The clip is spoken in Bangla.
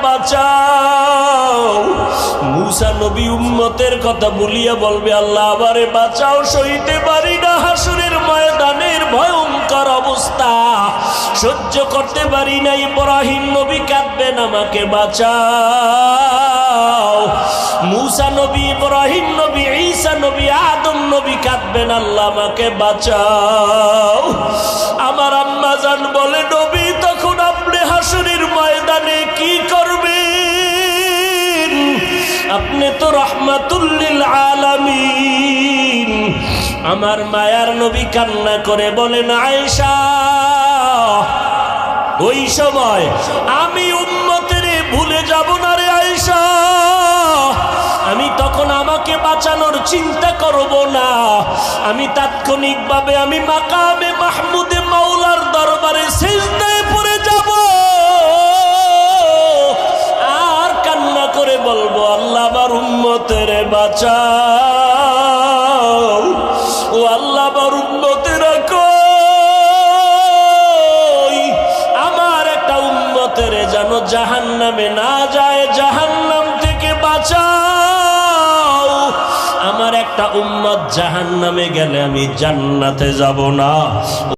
বাঁচাও। মূসা নবী উম্মতের কথা বলিয়া বলবে, আল্লাহ আমারে বাঁচাও, সইতে পারি না হাসরের ময়দানের ভয়ঙ্কর অবস্থা, সহ্য করতে পারি না। ইব্রাহিম নবী কাঁদবেন, আমাকে বাঁচাও। মূসা নবী, ইব্রাহিম নবী, ঈসা নবী, আদম নবী কাঁদবেন, আল্লাহ আমাকে বাঁচাও। আমার আম্মা জান বলে, নবী তখন আপনি হাসরের ময়দানে কি করবেন? আপনি তো রাহমাতুল লিল আলামিন। আমার মায়ার নবী কান্না করে বলেন, আয়েশা ওই সময় আমি উম্মতের ভুলে যাব না রে আয়েশা, আমি তখন আমাকে বাঁচানোর চিন্তা করব না, আমি তাৎক্ষণিকভাবে আমি মাকামে মাহমুদে মাওলার দরবারে সিজদায় পড়ে যাব আর কান্না করে বলবো, আল্লাহ আমার উম্মতের বাঁচাও, ও আল্লাহ আমার উম্মতের কই, আমার একটা উম্মতের যেন জাহান্নামে না যায়, জাহান্নাম থেকে বাঁচাও। আমার একটা উম্মত জাহান্নামে গেলে আমি জান্নাতে যাব না।